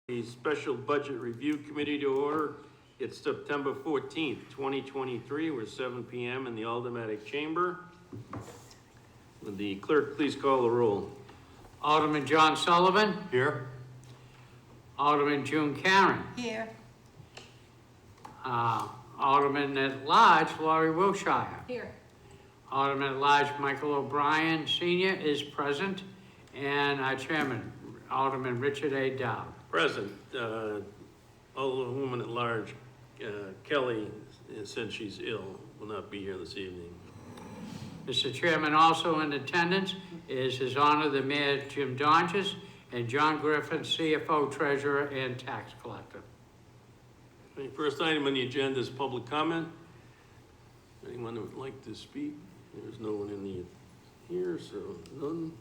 The Special Budget Review Committee to order. It's September 14th, 2023. We're 7 p.m. in the Aldermanic Chamber. Would the clerk please call the roll? Alderman John Sullivan. Here. Alderman June Karen. Here. Alderman at Large Laurie Wilshire. Here. Alderman at Large Michael O'Brien Sr. is present, and our chairman, Alderman Richard A. Dowd. Present. Alderwoman at Large Kelly said she's ill, will not be here this evening. Mr. Chairman, also in attendance is His Honor the Mayor Jim Donches and John Griffin, CFO, Treasurer, and Tax Collector. The first item on the agenda is public comment. Anyone who would like to speak? There's no one here, so none.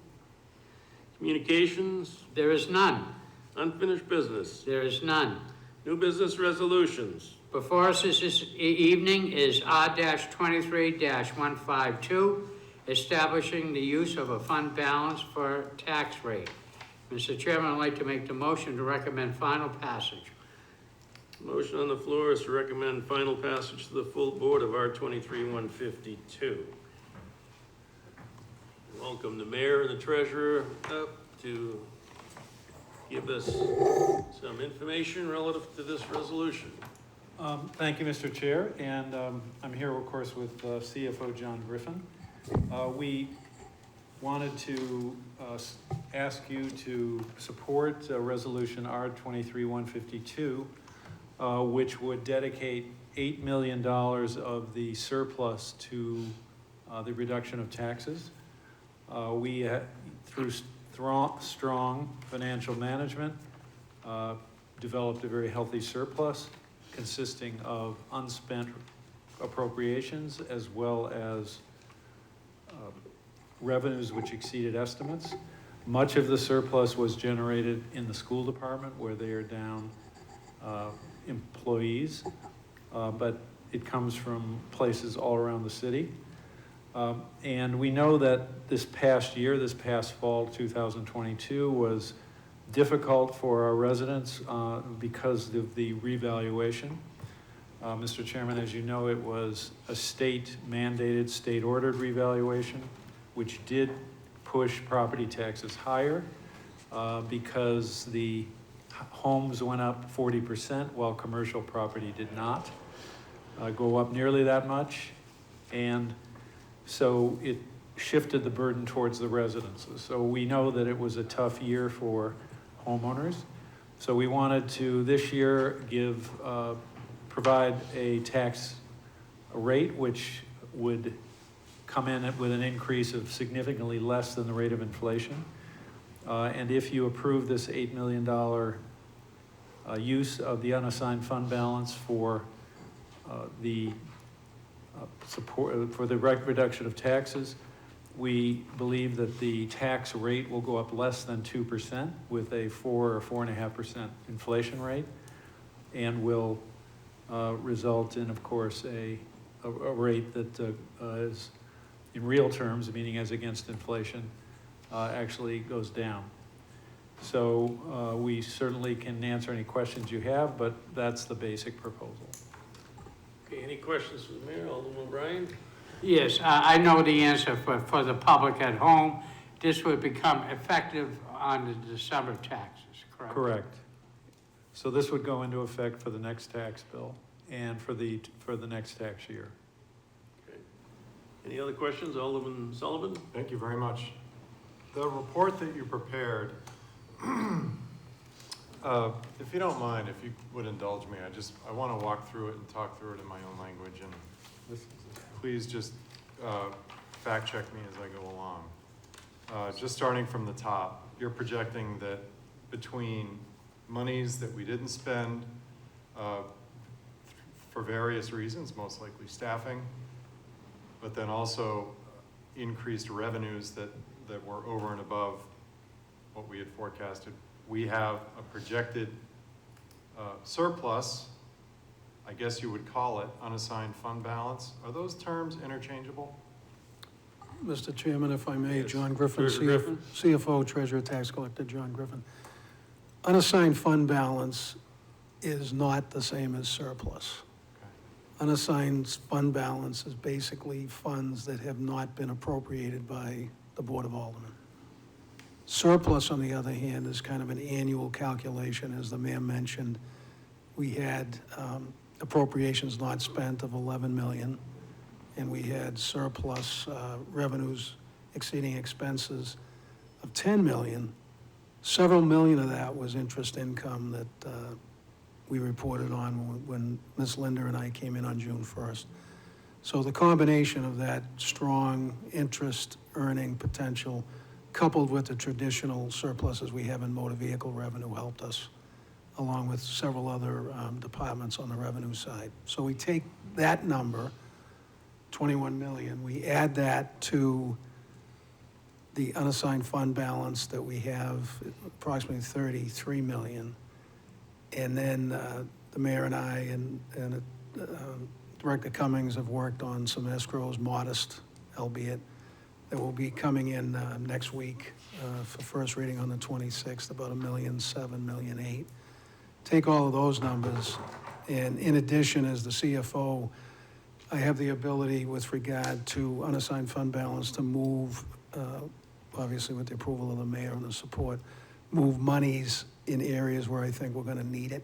Communications? There is none. Unfinished business? There is none. New business resolutions? Before us this evening is R-23-152, establishing the use of a fund balance for tax rate. Mr. Chairman, I'd like to make the motion to recommend final passage. Motion on the floor is to recommend final passage to the full board of R-23-152. Welcome the mayor and the treasurer up to give us some information relative to this resolution. Thank you, Mr. Chair, and I'm here, of course, with CFO John Griffin. We wanted to ask you to support Resolution R-23-152, which would dedicate $8 million of the surplus to the reduction of taxes. We, through strong financial management, developed a very healthy surplus consisting of unspent appropriations as well as revenues which exceeded estimates. Much of the surplus was generated in the school department where they are down employees, but it comes from places all around the city. And we know that this past fall, 2022, was difficult for our residents because of the revaluation. Mr. Chairman, as you know, it was a state-mandated, state-ordered revaluation, which did push property taxes higher because the homes went up 40% while commercial property did not go up nearly that much. And so it shifted the burden towards the residences. So we know that it was a tough year for homeowners. So we wanted to this year provide a tax rate which would come in with an increase of significantly less than the rate of inflation. And if you approve this $8 million use of the unassigned fund balance for the support for the reduction of taxes, we believe that the tax rate will go up less than 2% with a 4 or 4.5% inflation rate, and will result in, of course, a rate that is in real terms, meaning as against inflation, actually goes down. So we certainly can answer any questions you have, but that's the basic proposal. Okay, any questions for the mayor? Alderman O'Brien? Yes, I know the answer for the public at home. This would become effective on the December taxes, correct? Correct. So this would go into effect for the next tax bill and for the next tax year. Okay. Any other questions? Alderman Sullivan? Thank you very much. The report that you prepared, if you don't mind, if you would indulge me, I want to walk through it and talk through it in my own language, and please just fact check me as I go along. Just starting from the top, you're projecting that between monies that we didn't spend for various reasons, most likely staffing, but then also increased revenues that were over and above what we had forecasted, we have a projected surplus, I guess you would call it, unassigned fund balance. Are those terms interchangeable? Mr. Chairman, if I may, Yes. John Griffin, Treasurer Griffin. CFO, Treasurer, Tax Collector, John Griffin. unassigned fund balance is not the same as surplus. Unassigned fund balance is basically funds that have not been appropriated by the Board of Aldermen. Surplus, on the other hand, is kind of an annual calculation. As the mayor mentioned, we had appropriations not spent of 11 million, and we had surplus revenues exceeding expenses of 10 million. Several million of that was interest income that we reported on when Ms. Linder and I came in on June 1st. So the combination of that strong interest earning potential coupled with the traditional surpluses we have in motor vehicle revenue helped us, along with several other departments on the revenue side. So we take that number, 21 million, we add that to the unassigned fund balance that we have, approximately 33 million. And then the mayor and I and Director Cummings have worked on some escrows, modest, albeit, that will be coming in next week for first reading on the 26th, about $1.7 million, $1.8 million. Take all of those numbers, and in addition, as the CFO, I have the ability with regard to unassigned fund balance to move, obviously with the approval of the mayor and the support, move monies in areas where I think we're gonna need it,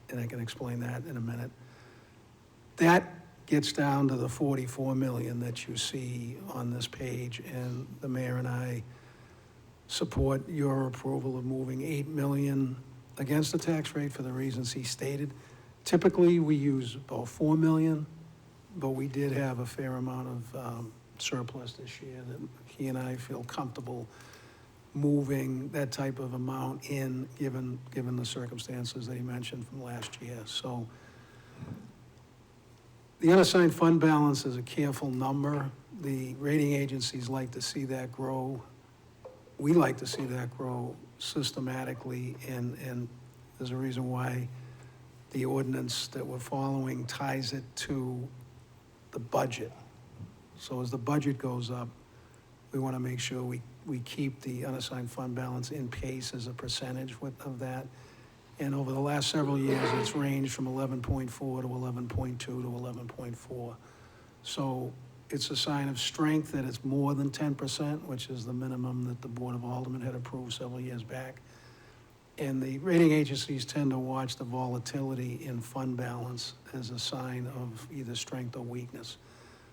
and I can explain that in a minute. That gets down to the 44 million that you see on this page, and the mayor and I support your approval of moving 8 million against the tax rate for the reasons he stated. Typically, we use about 4 million, but we did have a fair amount of surplus this year that he and I feel comfortable moving that type of amount in, given the circumstances that he mentioned from last year. So the unassigned fund balance is a careful number. The rating agencies like to see that grow. We like to see that grow systematically, and there's a reason why the ordinance that we're following ties it to the budget. So as the budget goes up, we want to make sure we keep the unassigned fund balance in pace as a percentage of that. And over the last several years, it's ranged from 11.4 to 11.2 to 11.4. So it's a sign of strength that it's more than 10%, which is the minimum that the Board of Aldermen had approved several years back. And the rating agencies tend to watch the volatility in fund balance as a sign of either strength or weakness.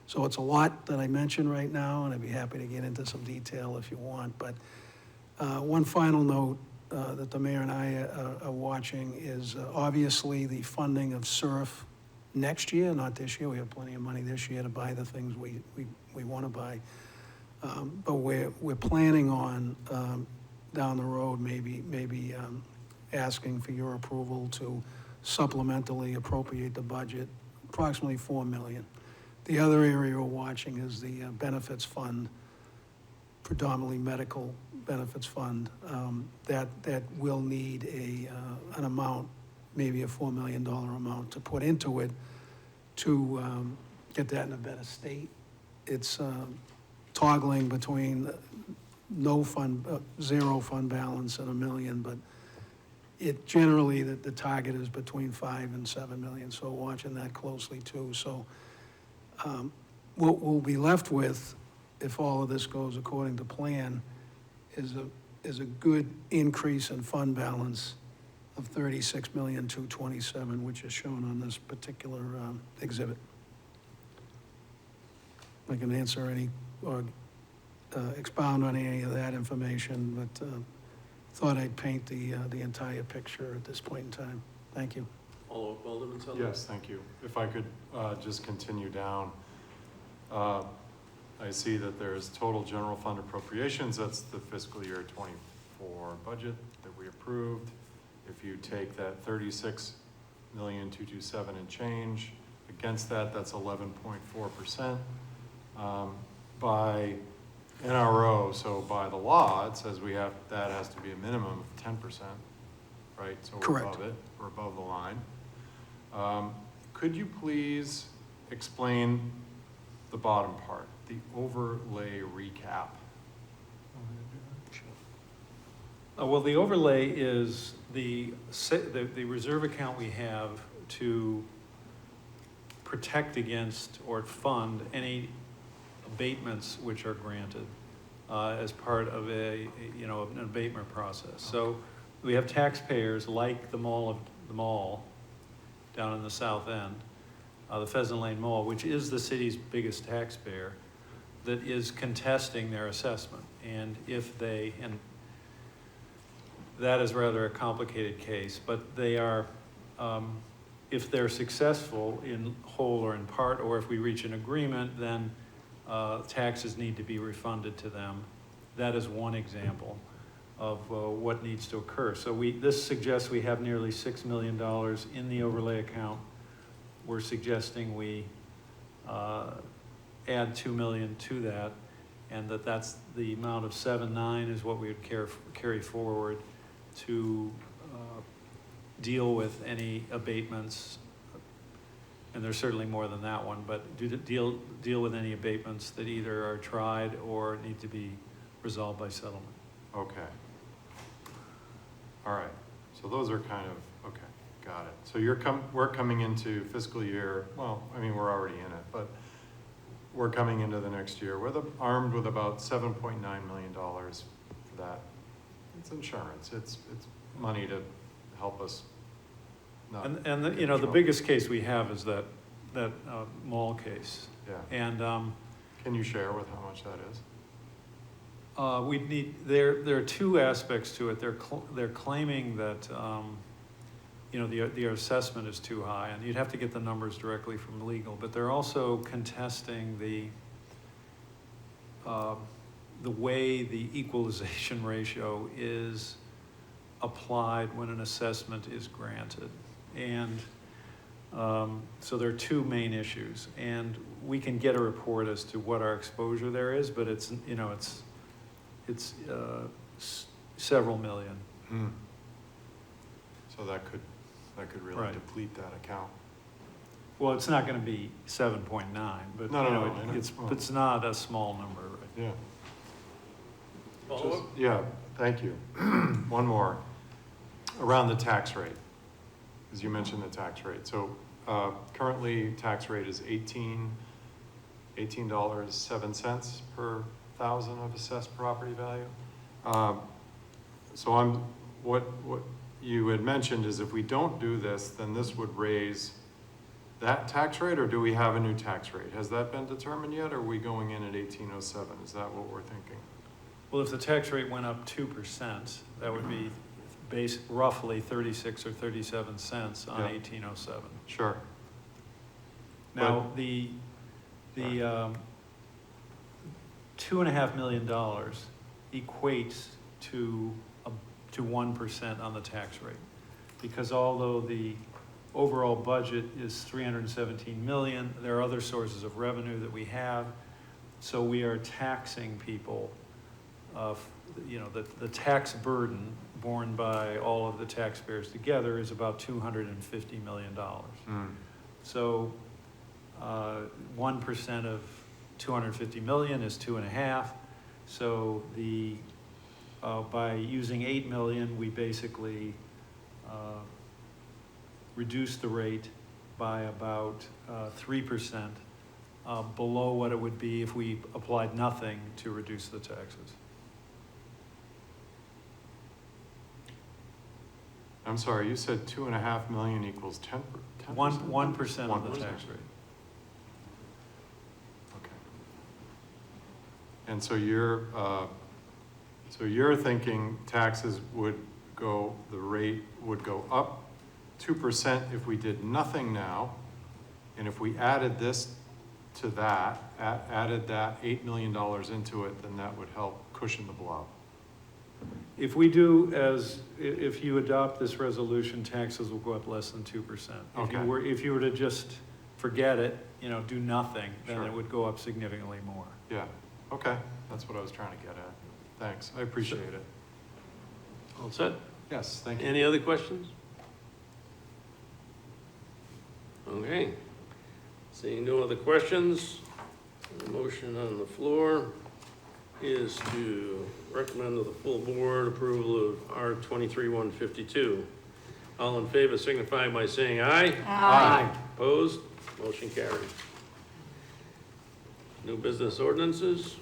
So it's a lot that I mentioned right now, and I'd be happy to get into some detail if you want. But one final note that the mayor and I are watching is obviously the funding of SURF next year, not this year. We have plenty of money this year to buy the things we want to buy. But we're planning on down the road maybe asking for your approval to supplementally appropriate the budget, approximately 4 million. The other area we're watching is the benefits fund, predominantly medical benefits fund, that will need an amount, maybe a $4 million amount to put into it to get that in a better state. It's toggling between zero fund balance and $1 million, but it generally, the target is between 5 and 7 million, so watching that closely too. So what we'll be left with, if all of this goes according to plan, is a good increase in fund balance of 36,227,000, which is shown on this particular exhibit. I can answer any or expound on any of that information, but thought I'd paint the entire picture at this point in time. Thank you. Alderman Sullivan? Yes, thank you. If I could just continue down. I see that there's total general fund appropriations. That's the fiscal year 24 budget that we approved. If you take that 36,227,000 and change against that, that's 11.4%. By NRO, so by the law, it says that has to be a minimum of 10%, right? So we're Correct. above it, we're above the line. Could you please explain the bottom part, the overlay recap? Well, the overlay is the reserve account we have to protect against or fund any abatements which are granted as part of an abatement process. So we have taxpayers like the mall down in the south end, the Pheasant Lane Mall, which is the city's biggest taxpayer, that is contesting their assessment. And that is rather a complicated case, but they are, if they're successful in whole or in part, or if we reach an agreement, then taxes need to be refunded to them. That is one example of what needs to occur. So this suggests we have nearly $6 million in the overlay account. We're suggesting we add 2 million to that, and that's the amount of 7.9 is what we would carry forward to deal with any abatements, and there's certainly more than that one, but deal with any abatements that either are tried or need to be resolved by settlement. Okay. All right, so those are kind of, okay, got it. So we're coming into fiscal year, well, I mean, we're already in it, but we're coming into the next year. We're armed with about $7.9 million for that. It's insurance, it's money to help us not. And get in the trouble. biggest case we have is that mall case. Yeah. And Can you share with how much that is? there are two aspects to it. They're claiming that, the assessment is too high, and you'd have to get the numbers directly from legal, but they're also contesting the way the equalization ratio is applied when an assessment is granted. And so there are two main issues, and we can get a report as to what our exposure there is, but it's several million. So that could really Right. deplete that account. Well, it's not gonna be 7.9, but, No, I know. it's not a small number, right? Yeah. Follow-up? Yeah, thank you. One more, around the tax rate, as you mentioned the tax rate. So currently, tax rate is $18.07 per thousand of assessed property value. So what you had mentioned is if we don't do this, then this would raise that tax rate, or do we have a new tax rate? Has that been determined yet, or are we going in at 1807? Is that what we're thinking? Well, if the tax rate went up 2%, that would be roughly 36 or 37 cents on Yeah. 1807. Sure. Now, the $2.5 million equates to 1% on the tax rate, because although the overall budget is 317 million, there are other sources of revenue that we have, so we are taxing people. The tax burden borne by all of the taxpayers together is about $250 million. So 1% of 250 million is 2.5. So by using 8 million, we basically reduce the rate by about 3% below what it would be if we applied nothing to reduce the taxes. I'm sorry, you said 2.5 million equals 10%? 1% of the 1%. tax rate. Okay. And so you're thinking taxes the rate would go up 2% if we did nothing now, and if we added this to that, added that $8 million into it, then that would help cushion the blow. If you adopt this resolution, taxes will go up less than 2%. Okay. If you were to just forget it, do nothing, then Sure. it would go up significantly more. Yeah, okay, that's what I was trying to get at. Thanks, I appreciate it. All set? Yes, thank you. Any other questions? Okay. Seeing no other questions, a motion on the floor. is to recommend to the full board approval of R 23-152. All in favor signify by saying aye. Aye. Opposed? Motion carried. New business ordinances?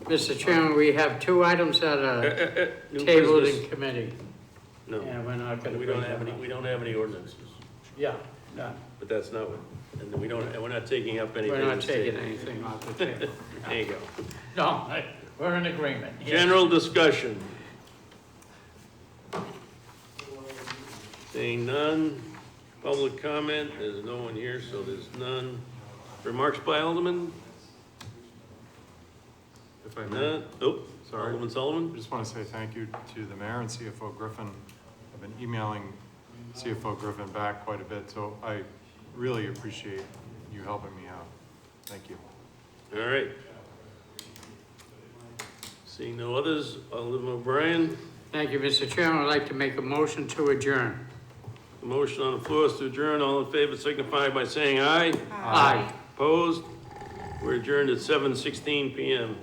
Mr. Chairman, we have two items that are New tabled business? in committee, No, and we're not gonna we bring don't have them any, up. we don't have any ordinances, Yeah, no, but that's not what, and we don't, and we're not taking up anything. we're not that's taking tabled. anything off the table. There you go. No, we're in agreement. General discussion. Seeing none. Public comment, there's no one here, so there's none. Remarks by Alderman? If I may, None? Oh, Sorry. Alderman I Sullivan? just want to say thank you to the mayor and CFO Griffin. I've been emailing CFO Griffin back quite a bit, so I really appreciate you helping me out. Thank you. All right. Seeing no others, Alderman O'Brien. Thank you, Mr. Chairman. I'd like to make a motion to adjourn. The motion on the floor is to adjourn. All in favor signify by saying aye. Aye. Opposed? We're adjourned at 7:16 PM.